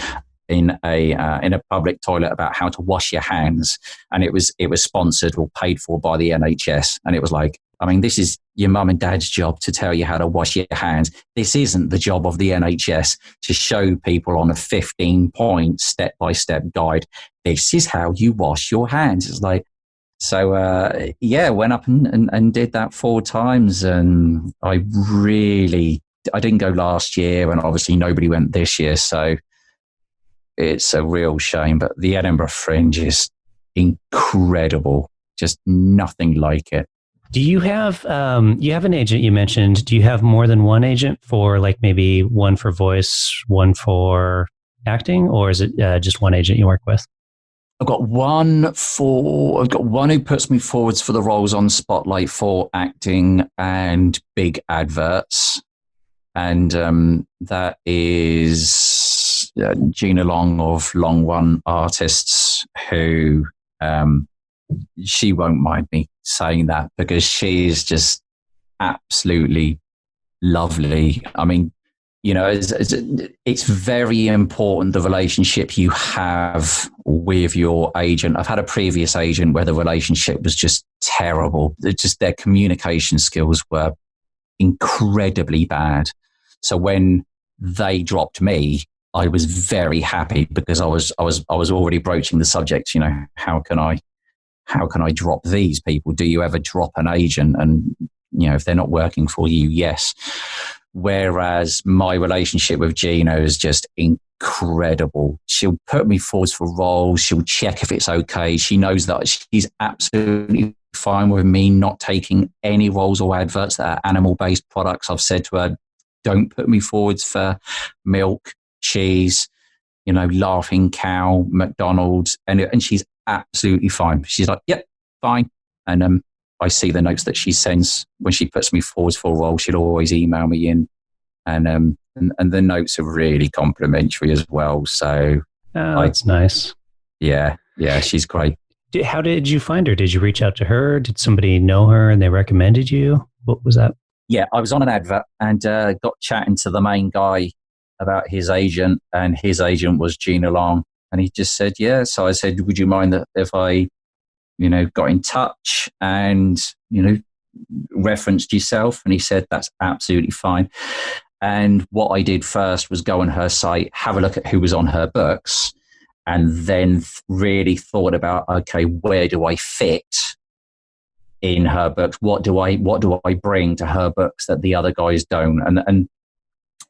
Speaker 2: in a public toilet about how to wash your hands, and it was sponsored or paid for by the NHS, and it was like, this is your mum and dad's job to tell you how to wash your hands. This isn't the job of the NHS to show people on a 15-point step-by-step guide, this is how you wash your hands. It's like, so went up and did that 4 times, and I didn't go last year, and obviously nobody went this year, so it's a real shame. But the Edinburgh Fringe is incredible. Just nothing like it.
Speaker 1: Do you have you have an agent you mentioned? Do you have more than one agent for, like, maybe one for voice, one for acting, or is it just one agent you work with?
Speaker 2: I've got one who puts me forwards for the roles on Spotlight for acting and big adverts, and that is Gina Long of Long One Artists, who she won't mind me saying that, because she is just absolutely lovely. it's very important, the relationship you have with your agent. I've had a previous agent where the relationship was just terrible. Just their communication skills were incredibly bad. So when they dropped me, I was very happy because I was already broaching the subject. How can I drop these people? Do you ever drop an agent? And if they're not working for you, yes. Whereas my relationship with Gina is just incredible. She'll put me forwards for roles. She'll check if it's okay. She knows that she's absolutely fine with me not taking any roles or adverts that are animal-based products. I've said to her, don't put me forwards for milk, cheese, Laughing Cow, McDonald's. And she's absolutely fine. She's like, yep, fine. And I see the notes that she sends when she puts me forwards for a role. She'll always email me in, and the notes are really complimentary as well. So
Speaker 1: that's nice.
Speaker 2: Yeah, she's great.
Speaker 1: How did you find her? Did you reach out to her? Did somebody know her and they recommended you? What was that?
Speaker 2: Yeah, I was on an advert and got chatting to the main guy about his agent, and his agent was Gina Long, and he just said, yeah. So I said, would you mind that if I got in touch and, referenced yourself? And he said, that's absolutely fine. And what I did first was go on her site, have a look at who was on her books, and then really thought about, okay, where do I fit in her books? What do I bring to her books that the other guys don't? And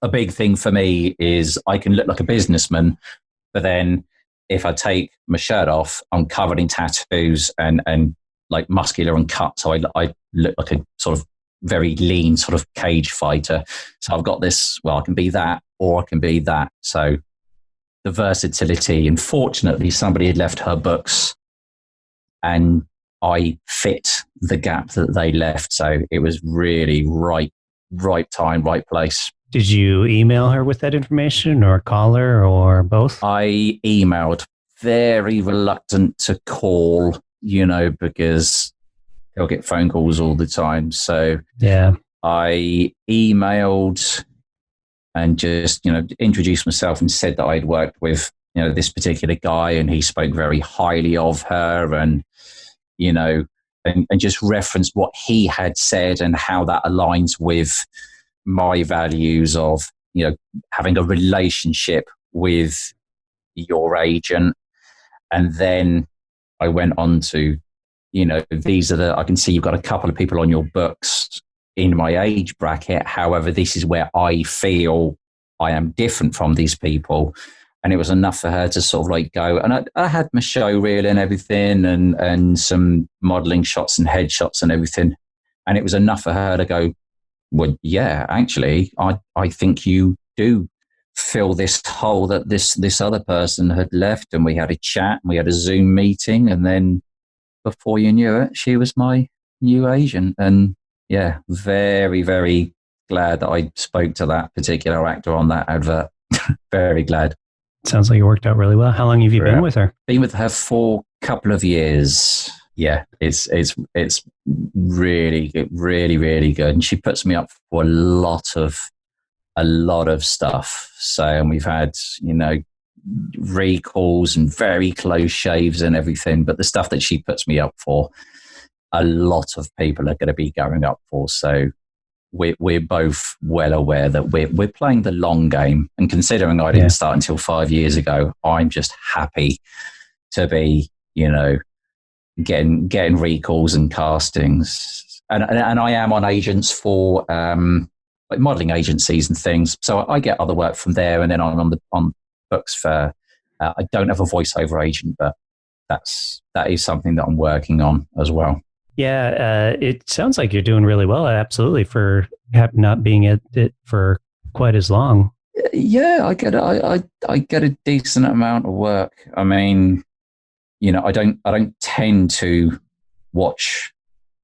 Speaker 2: a big thing for me is I can look like a businessman, but then if I take my shirt off, I'm covered in tattoos and like muscular and cut. So I look like a sort of very lean sort of cage fighter. So I've got this, well, I can be that or I can be that. So the versatility, and fortunately somebody had left her books and I fit the gap that they left. So it was really right time, right place.
Speaker 1: Did you email her with that information or call her or both?
Speaker 2: I emailed, very reluctant to call, because they'll get phone calls all the time. So
Speaker 1: yeah,
Speaker 2: I emailed and just, introduced myself and said that I'd worked with, this particular guy, and he spoke very highly of her, and, and just referenced what he had said and how that aligns with my values of, having a relationship with your agent. And then I went on to, I can see you've got a couple of people on your books in my age bracket. However, this is where I feel I am different from these people. And it was enough for her to sort of like go. And I had my show reel and everything, and some modeling shots and headshots and everything. And it was enough for her to go, well, yeah, actually, I think you do fill this hole that this other person had left. And we had a chat, and we had a Zoom meeting, and then before you knew it, she was my new agent. And yeah, very, very glad that I spoke to that particular actor on that advert. Very glad.
Speaker 1: Sounds like it worked out really well. How long have you been with her?
Speaker 2: Been with her for a couple of years. Yeah, it's really good, really, really good. And she puts me up for a lot of stuff. So, and we've had, recalls and very close shaves and everything. But the stuff that she puts me up for, a lot of people are going to be going up for. So we're both well aware that we're playing the long game. And considering I didn't start until 5 years ago, I'm just happy to be, getting recalls and castings, and I am on agents for like modeling agencies and things. So I get other work from there, and then I'm on books for. I don't have a voiceover agent, but that is something that I'm working on as well.
Speaker 1: Yeah, it sounds like you're doing really well. Absolutely, for not being at it for quite as long.
Speaker 2: Yeah, I get a decent amount of work. I mean, I don't tend to watch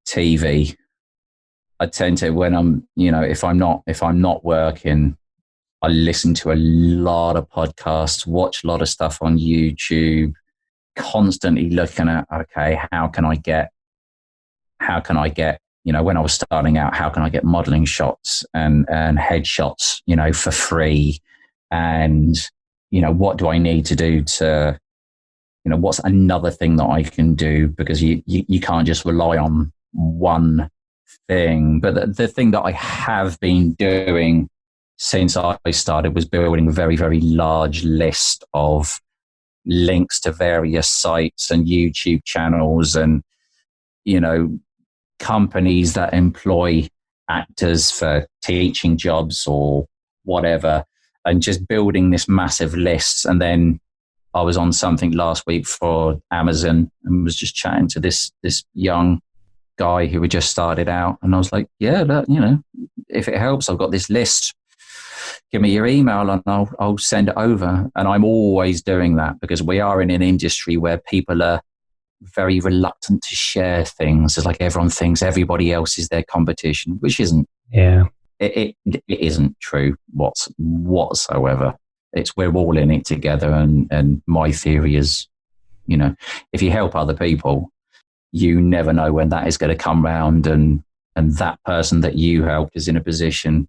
Speaker 2: TV. I tend to, when I'm, if I'm not working, I listen to a lot of podcasts, watch a lot of stuff on YouTube, constantly looking at, okay, how can I get, when I was starting out, how can I get modeling shots and headshots, for free? And, what do I need to do to, what's another thing that I can do? Because you can't just rely on one thing. But the thing that I have been doing since I started was building a very, very large list of links to various sites and YouTube channels and, companies that employ actors for teaching jobs or whatever, and just building this massive list. And then I was on something last week for Amazon and was just chatting to this young guy who had just started out. And I was like, yeah, if it helps, I've got this list. Give me your email and I'll send it over. And I'm always doing that because we are in an industry where people are very reluctant to share things. It's like everyone thinks everybody else is their competition, which isn't.
Speaker 1: Yeah.
Speaker 2: It isn't true whatsoever. It's we're all in it together. And my theory is, if you help other people, you never know when that is going to come round and that person that you help is in a position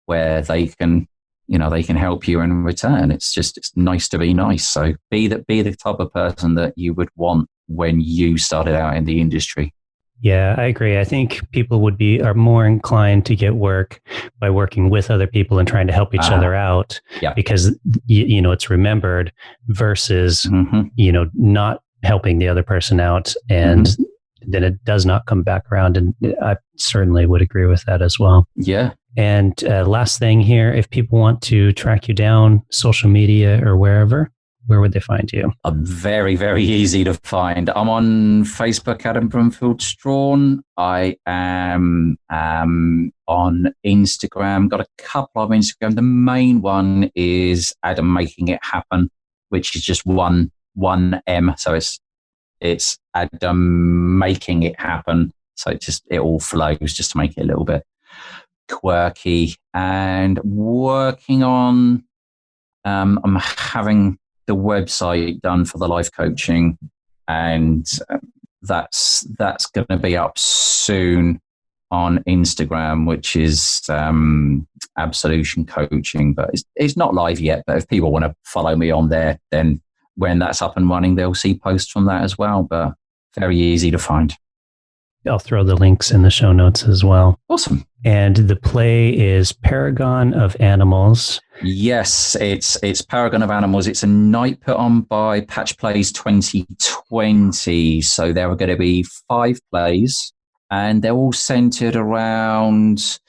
Speaker 2: where they can help you in return. It's nice to be nice. So be the type of person that you would want when you started out in the industry.
Speaker 1: Yeah, I agree. I think people are more inclined to get work by working with other people and trying to help each other out, because it's remembered versus not helping the other person out, and then it does not come back around. And I certainly would agree with that as well.
Speaker 2: Yeah.
Speaker 1: And last thing here, if people want to track you down, social media or wherever, where would they find you?
Speaker 2: Very, very easy to find. I'm on Facebook, Adam Broomfield-Strawn. I am on Instagram. Got a couple of Instagram. The main one is Adam Making It Happen, which is just one M. So it's Adam Making It Happen. So it all flows just to make it a little bit quirky. And working on, I'm having the website done for the life coaching, and that's going to be up soon on Instagram, which is Absolution Coaching, but it's not live yet. But if people want to follow me on there, then when that's up and running, they'll see posts from that as well. But very easy to find.
Speaker 1: I'll throw the links in the show notes as well.
Speaker 2: Awesome.
Speaker 1: And the play is Paragon of Animals.
Speaker 2: Yes, it's Paragon of Animals. It's a night put on by Patch Plays 2020. So there are going to be 5 plays, and they're all centered around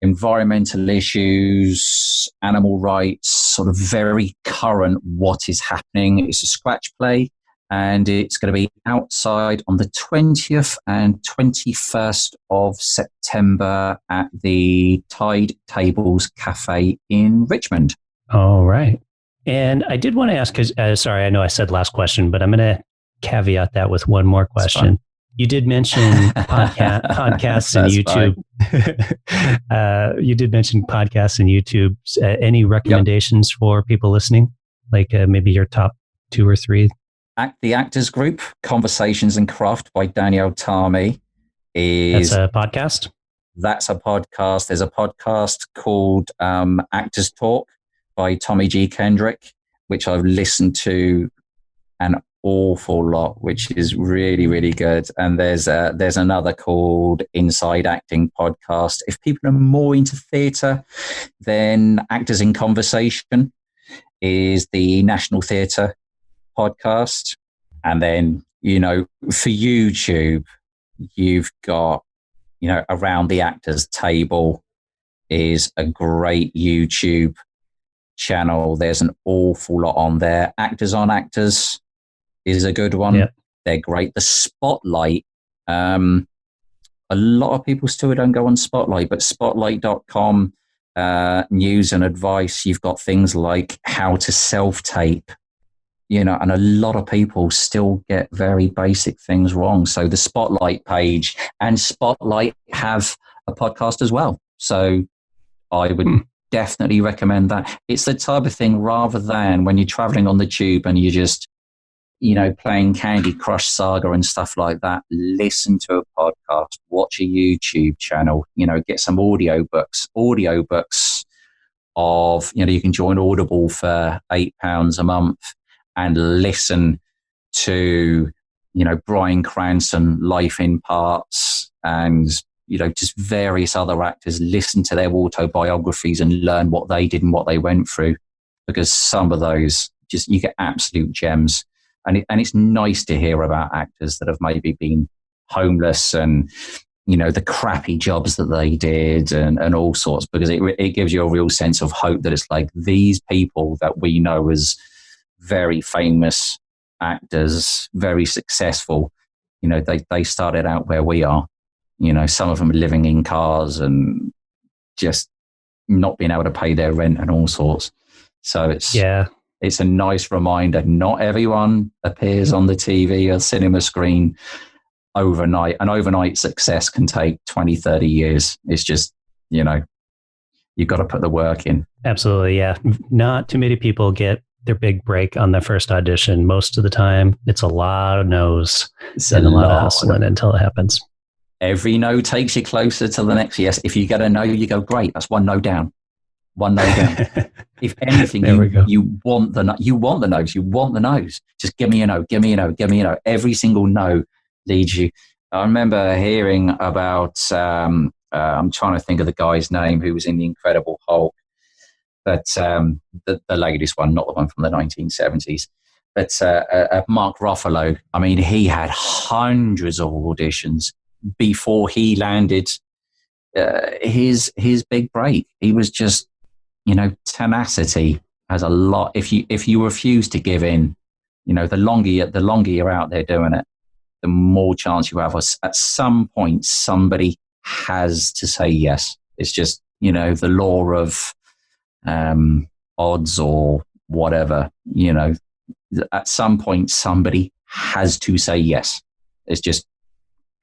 Speaker 2: environmental issues, animal rights, sort of very current what is happening. It's a scratch play, and it's going to be outside on the 20th and 21st of September at the Tide Tables Cafe in Richmond.
Speaker 1: All right. And I did want to ask, because, sorry, I know I said last question, but I'm going to caveat that with one more question. You did mention podcasts and YouTube. You did mention podcasts and YouTube. Any recommendations for people listening? Like maybe your top 2 or 3?
Speaker 2: The Actors Group, Conversations and Craft by Danielle Tarmy.
Speaker 1: That's a podcast?
Speaker 2: That's a podcast. There's a podcast called Actors Talk by Tommy G. Kendrick, which I've listened to an awful lot, which is really, really good. And there's another called Inside Acting Podcast. If people are more into theatre, then Actors in Conversation is the National Theatre podcast. And then, for YouTube, you've got, Around the Actors Table is a great YouTube channel. There's an awful lot on there. Actors on Actors is a good one. Yep. They're great. The Spotlight, a lot of people still don't go on Spotlight, but spotlight.com, news and advice. You've got things like how to self-tape, and a lot of people still get very basic things wrong. So the Spotlight page and Spotlight have a podcast as well. So I would definitely recommend that. It's the type of thing, rather than when you're traveling on the tube and you just, playing Candy Crush Saga and stuff like that, listen to a podcast, watch a YouTube channel, get some audiobooks of, you can join Audible for £8 a month and listen to, Bryan Cranston, Life in Parts, and, just various other actors, listen to their autobiographies and learn what they did and what they went through, because some of those you get absolute gems. And it's nice to hear about actors that have maybe been homeless and, the crappy jobs that they did and all sorts, because it gives you a real sense of hope that it's like these people that we know as very famous actors, very successful, they started out where we are. Some of them are living in cars and just not being able to pay their rent and all sorts. So it's a nice reminder. Not everyone appears on the TV or cinema screen overnight. An overnight success can take 20, 30 years. It's just, you've got to put the work in.
Speaker 1: Absolutely, yeah. Not too many people get their big break on their first audition. Most of the time, it's a lot of no's and a lot of hustling until it happens.
Speaker 2: Every no takes you closer to the next yes. If you get a no, you go, great, that's one no down. One no down. If anything, you want the no. You want the no's. You want the no's. Just give me a no. Give me a no. Give me a no. Every single no leads you. I remember hearing about. I'm trying to think of the guy's name who was in The Incredible Hulk, but the latest one, not the one from the 1970s. But Mark Ruffalo. I mean, he had hundreds of auditions before he landed his big break. He was just. Tenacity has a lot. If you refuse to give in, the longer you're out there doing it, the more chance you have. At some point, somebody has to say yes. It's just the law of odds or whatever. At some point, somebody has to say yes. It's just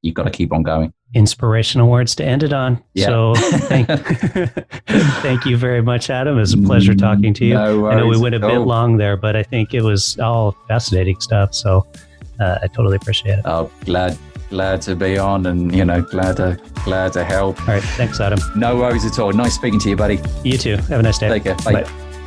Speaker 2: you've got to keep on going.
Speaker 1: Inspirational words to end it on. Yeah. So thank you very much, Adam. It was a pleasure talking to you.
Speaker 2: No worries.
Speaker 1: I know we went a bit long there, but I think it was all fascinating stuff. So I totally appreciate it.
Speaker 2: Oh, glad to be on, and glad to help.
Speaker 1: All right, thanks, Adam.
Speaker 2: No worries at all. Nice speaking to you, buddy.
Speaker 1: You too. Have a nice day.
Speaker 2: Take care. Bye.
Speaker 1: Bye.